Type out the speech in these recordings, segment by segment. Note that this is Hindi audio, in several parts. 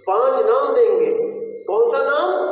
5 नाम देंगे। कौन सा नाम?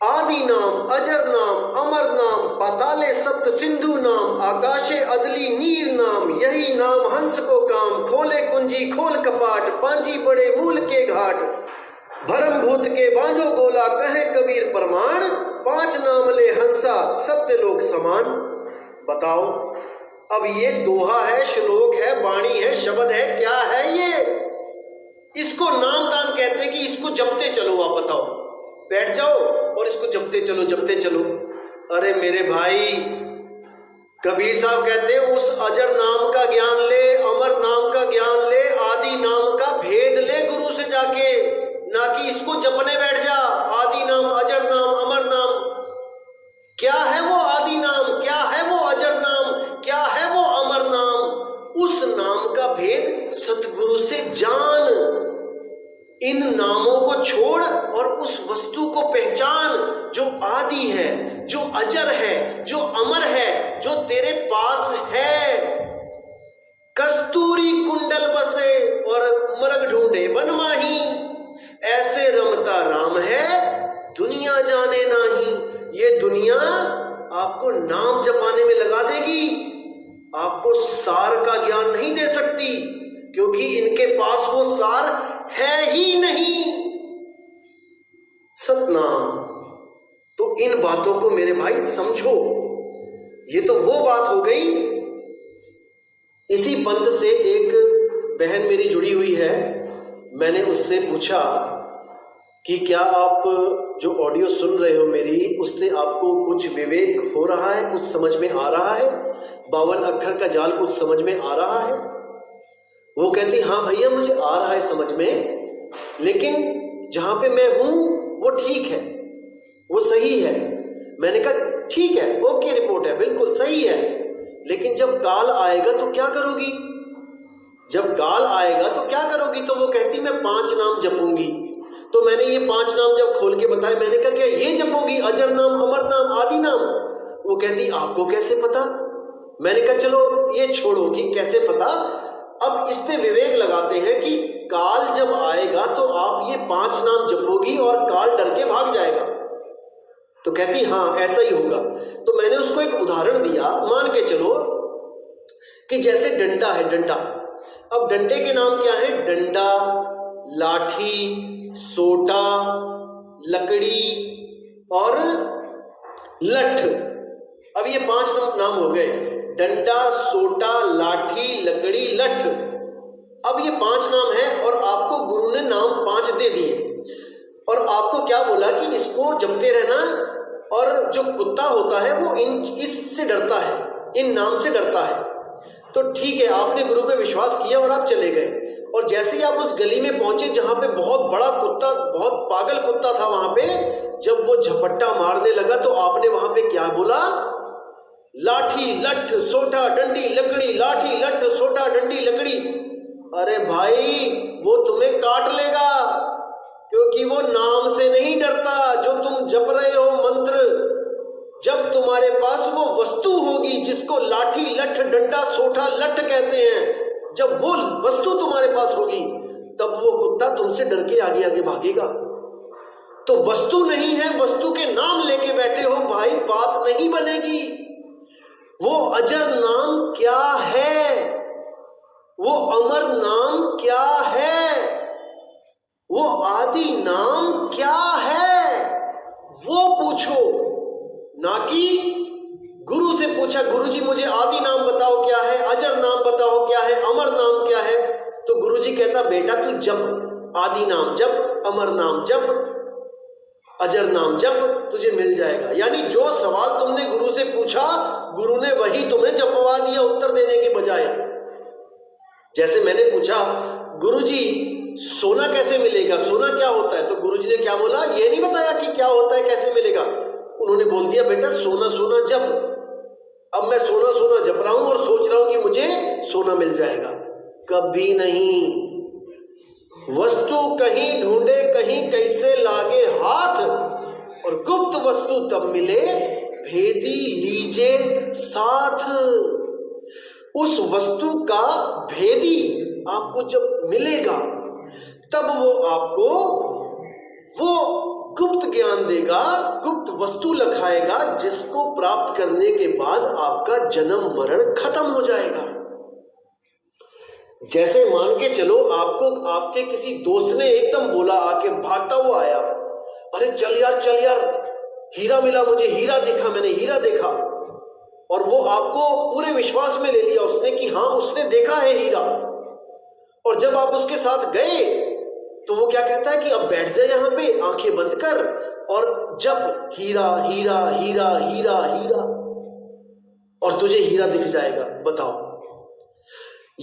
आदि नाम, अजर नाम, अमर नाम, पाताले सप्त सिंधु नाम, आकाशे अदली नीर नाम, यही नाम हंस को काम, खोले कुंजी खोल कपाट, पांजी बड़े मूल के घाट, भरम भूत के बांधो गोला, कहे कबीर प्रमाण, 5 नाम ले हंसा सत्य लोक समान। बताओ, अब ये दोहा है, श्लोक है, वाणी है, शब्द है, क्या है ये? इसको नामदान कहते हैं कि इसको जपते चलो। आप बताओ, बैठ जाओ और इसको जपते चलो, जपते चलो। अरे मेरे भाई, कबीर साहब कहते हैं उस अजर नाम का ज्ञान ले, अमर नाम का ज्ञान ले, आदि नाम का भेद ले गुरु से जाके, ना कि इसको जपने बैठ जा। आदि नाम, अजर नाम, अमर नाम, क्या है वो आदि नाम, क्या है वो अजर नाम, क्या है वो अमर नाम? उस नाम का भेद सतगुरु से जान। इन नामों को छोड़ और उस वस्तु को पहचान जो आदि है, जो अजर है, जो अमर है, जो तेरे पास है। कस्तूरी कुंडल बसे और मृग ढूंढे वन माही, ऐसे रमता राम है दुनिया जाने नाही। ये दुनिया आपको नाम जपाने में लगा देगी, आपको सार का ज्ञान नहीं दे सकती, क्योंकि इनके पास वो सार है ही नहीं, सतनाम। तो इन बातों को मेरे भाई समझो। ये तो वो बात हो गई। इसी पंथ से एक बहन मेरी जुड़ी हुई है। मैंने उससे पूछा कि क्या आप जो ऑडियो सुन रहे हो मेरी, उससे आपको कुछ विवेक हो रहा है, कुछ समझ में आ रहा है, 52 अक्षर का जाल कुछ समझ में आ रहा है? वो कहती हाँ भैया मुझे आ रहा है समझ में, लेकिन जहां पे मैं हूं वो ठीक है, वो सही है। मैंने कहा ठीक है, ओके रिपोर्ट है, बिल्कुल सही है, लेकिन जब काल आएगा तो क्या करोगी? जब काल आएगा तो क्या करोगी? तो वो कहती मैं 5 नाम जपूंगी। तो मैंने ये 5 नाम जब खोल के बताए, मैंने कहा क्या ये जपोगी? अजर नाम, अमर नाम, आदि नाम? वो कहती आपको कैसे पता? मैंने कहा चलो ये छोड़ो कि कैसे पता, अब इस पे विवेक लगाते हैं कि काल जब आएगा तो आप ये 5 नाम जपोगी और काल डर के भाग जाएगा। तो कहती हाँ ऐसा ही होगा। तो मैंने उसको एक उदाहरण दिया, मान के चलो कि जैसे डंडा है, डंडा। अब डंडे के नाम क्या है? डंडा, लाठी, सोटा, लकड़ी और लठ। अब ये 5 नाम हो गए, डंडा, सोटा, लाठी, लकड़ी, लठ। अब ये 5 नाम है और आपको गुरु ने नाम 5 दे दिए और आपको क्या बोला कि इसको जपते रहना। और जो कुत्ता होता है वो इससे डरता है, इन नाम से डरता है। तो ठीक है, आपने गुरु पे विश्वास किया और आप चले गए। और जैसे ही आप उस गली में पहुंचे जहां पे बहुत बड़ा कुत्ता, बहुत पागल कुत्ता था, वहां पे जब वो झपट्टा मारने लगा तो आपने वहां पे क्या बोला? लाठी, लठ, सोटा, डंडी, लकड़ी, लाठी, लठ, सोटा, डंडी, लकड़ी। अरे भाई वो तुम्हें काट लेगा, क्योंकि वो नाम से नहीं डरता जो तुम जप रहे हो मंत्र। जब तुम्हारे पास वो वस्तु होगी जिसको लाठी, लठ, डंडा, सोटा, लठ कहते हैं, जब वो वस्तु तुम्हारे पास होगी तब वो कुत्ता तुमसे डर के आगे आगे भागेगा। तो वस्तु नहीं है, वस्तु के नाम लेके बैठे हो भाई, बात नहीं बनेगी। वो अजर नाम क्या है? वो अमर नाम क्या है? वो आदि नाम क्या है? वो पूछो, ना कि गुरु से पूछा गुरु जी मुझे आदि नाम बताओ क्या है, अजर नाम बताओ क्या है, अमर नाम क्या है। तो गुरु जी कहता बेटा तू जप, आदि नाम जप, अमर नाम जप, अजर नाम जप, तुझे मिल जाएगा। यानी जो सवाल तुमने गुरु से पूछा गुरु ने वही तुम्हें जपवा दिया उत्तर देने के बजाय। जैसे मैंने पूछा गुरु जी सोना कैसे मिलेगा, सोना क्या होता है? तो गुरु जी ने क्या बोला? ये नहीं बताया कि क्या होता है, कैसे मिलेगा। उन्होंने बोल दिया बेटा सोना सोना जप। अब मैं सोना सोना जप रहा हूं और सोच रहा हूं कि मुझे सोना मिल जाएगा। कभी नहीं। वस्तु कहीं ढूंढे कहीं कैसे लागे हाथ, और गुप्त वस्तु तब मिले भेदी लीजे साथ। उस वस्तु का भेदी आपको जब मिलेगा तब वो आपको वो गुप्त ज्ञान देगा, गुप्त वस्तु लखाएगा, जिसको प्राप्त करने के बाद आपका जन्म मरण खत्म हो जाएगा। जैसे मान के चलो आपको आपके किसी दोस्त ने एकदम बोला, आके भागता हुआ आया, अरे चल यार हीरा मिला मुझे, हीरा देखा मैंने, हीरा देखा। और वो आपको पूरे विश्वास में ले लिया उसने कि हाँ उसने देखा है हीरा। और जब आप उसके साथ गए तो वो क्या कहता है कि अब बैठ जाए यहां पे, आंखें बंद कर, और जब हीरा हीरा हीरा हीरा हीरा, और तुझे हीरा दिख जाएगा। बताओ,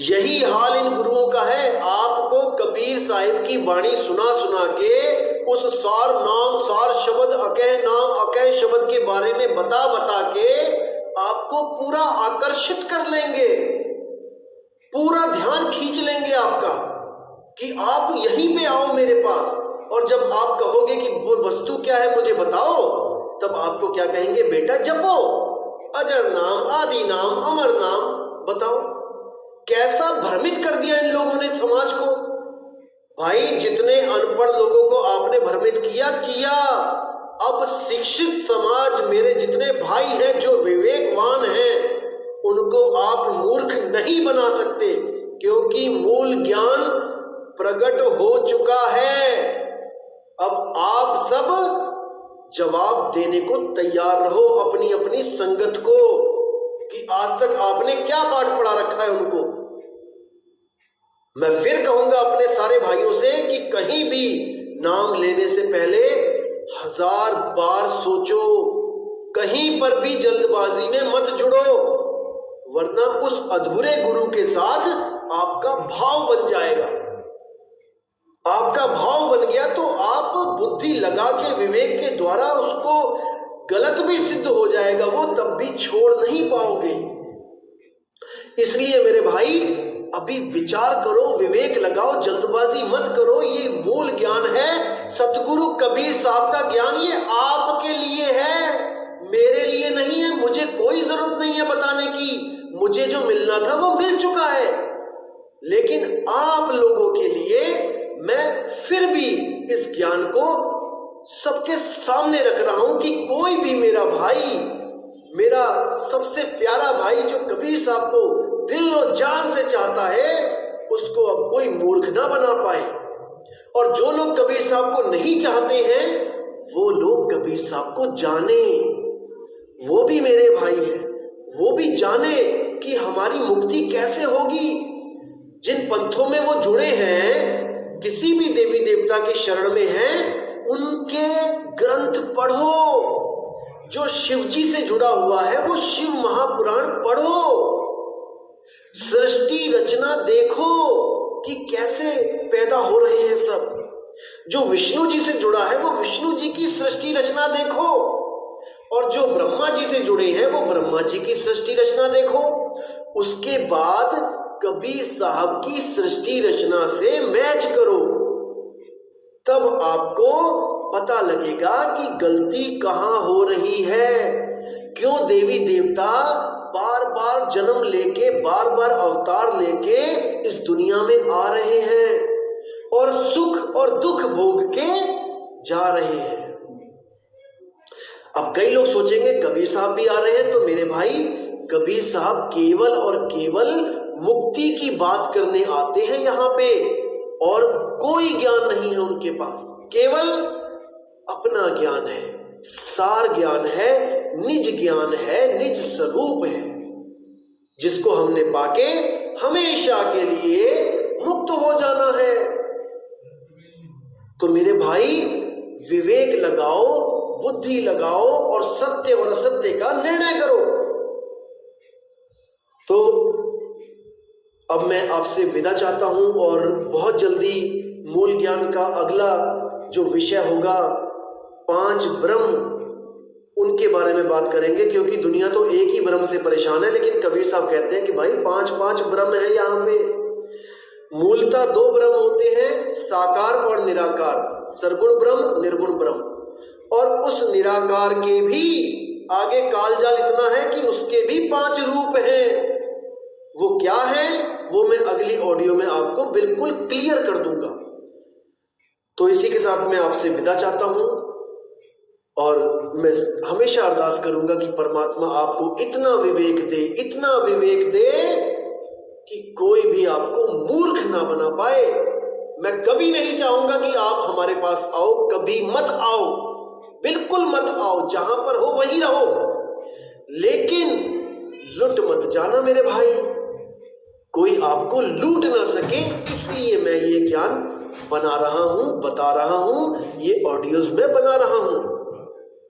यही हाल इन गुरुओं का है। आपको कबीर साहिब की वाणी सुना सुना के उस सार नाम, सार शब्द, अकह नाम, अकह शब्द के बारे में बता बता के आपको पूरा आकर्षित कर लेंगे, पूरा ध्यान खींच लेंगे आपका कि आप यहीं पे आओ मेरे पास। और जब आप कहोगे कि वो वस्तु क्या है मुझे बताओ, तब आपको क्या कहेंगे, बेटा जपो अजर नाम, आदि नाम, अमर नाम। बताओ कैसा भ्रमित कर दिया इन लोगों ने समाज को। भाई जितने अनपढ़ लोगों को आपने भ्रमित किया, अब शिक्षित समाज, मेरे जितने भाई हैं जो विवेकवान हैं, उनको आप मूर्ख नहीं बना सकते, क्योंकि मूल ज्ञान प्रकट हो चुका है। अब आप सब जवाब देने को तैयार रहो अपनी अपनी संगत को कि आज तक आपने क्या पाठ पढ़ा रखा है उनको। मैं फिर कहूंगा अपने सारे भाइयों से कि कहीं भी नाम लेने से पहले 1000 बार सोचो, कहीं पर भी जल्दबाजी में मत जुड़ो, वरना उस अधूरे गुरु के साथ आपका भाव बन जाएगा। आपका भाव बन गया तो आप बुद्धि लगा के विवेक के द्वारा उसको गलत भी सिद्ध हो जाएगा, वो तब भी छोड़ नहीं पाओगे। इसलिए मेरे भाई अभी विचार करो, विवेक लगाओ, जल्दबाजी मत करो। ये मूल ज्ञान है सतगुरु कबीर साहब का ज्ञान, ये आपके लिए है, मेरे लिए नहीं है। मुझे कोई जरूरत नहीं है बताने की, मुझे जो मिलना था वो मिल चुका है। लेकिन आप लोगों के लिए मैं फिर भी इस ज्ञान को सबके सामने रख रहा हूं कि कोई भी मेरा भाई, मेरा सबसे प्यारा भाई जो कबीर साहब को दिल और जान से चाहता है, उसको अब कोई मूर्ख ना बना पाए। और जो लोग कबीर साहब को नहीं चाहते हैं, वो लोग कबीर साहब को जाने, वो भी मेरे भाई हैं, वो भी जाने कि हमारी मुक्ति कैसे होगी। जिन पंथों में वो जुड़े हैं, किसी भी देवी देवता की शरण में हैं, उनके ग्रंथ पढ़ो। जो शिव जी से जुड़ा हुआ है वो शिव महापुराण पढ़ो, सृष्टि रचना देखो कि कैसे पैदा हो रहे हैं सब। जो विष्णु जी से जुड़ा है वो विष्णु जी की सृष्टि रचना देखो, और जो ब्रह्मा जी से जुड़े हैं वो ब्रह्मा जी की सृष्टि रचना देखो। उसके बाद कबीर साहब की सृष्टि रचना से मैच करो, तब आपको पता लगेगा कि गलती कहां हो रही है, क्यों देवी देवता बार बार जन्म लेके, बार बार अवतार लेके इस दुनिया में आ रहे हैं और सुख और दुख भोग के जा रहे हैं। अब कई लोग सोचेंगे कबीर साहब भी आ रहे हैं, तो मेरे भाई कबीर साहब केवल और केवल मुक्ति की बात करने आते हैं यहां पे, और कोई ज्ञान नहीं है उनके पास, केवल अपना ज्ञान है, सार ज्ञान है, निज ज्ञान है, निज स्वरूप है, जिसको हमने पाके हमेशा के लिए मुक्त हो जाना है। तो मेरे भाई विवेक लगाओ, बुद्धि लगाओ और सत्य और असत्य का निर्णय करो। तो अब मैं आपसे विदा चाहता हूं और बहुत जल्दी मूल ज्ञान का अगला जो विषय होगा 5 ब्रह्म, उनके बारे में बात करेंगे, क्योंकि दुनिया तो एक ही ब्रह्म से परेशान है, लेकिन कबीर साहब कहते हैं कि भाई 5 ब्रह्म है यहाँ पे। मूलतः 2 ब्रह्म होते हैं, साकार और निराकार, सरगुण ब्रह्म, निर्गुण ब्रह्म। और उस निराकार के भी आगे कालजाल इतना है कि उसके भी 5 रूप हैं। वो क्या है वो मैं अगली ऑडियो में आपको बिल्कुल क्लियर कर दूंगा। तो इसी के साथ मैं आपसे विदा चाहता हूं और मैं हमेशा अरदास करूंगा कि परमात्मा आपको इतना विवेक दे कि कोई भी आपको मूर्ख ना बना पाए। मैं कभी नहीं चाहूंगा कि आप हमारे पास आओ, कभी मत आओ, बिल्कुल मत आओ, जहां पर हो वहीं रहो, लेकिन लुट मत जाना मेरे भाई, कोई आपको लूट ना सके। इसलिए मैं ये ज्ञान बना रहा हूं, बता रहा हूं, ये ऑडियोज में बना रहा हूं।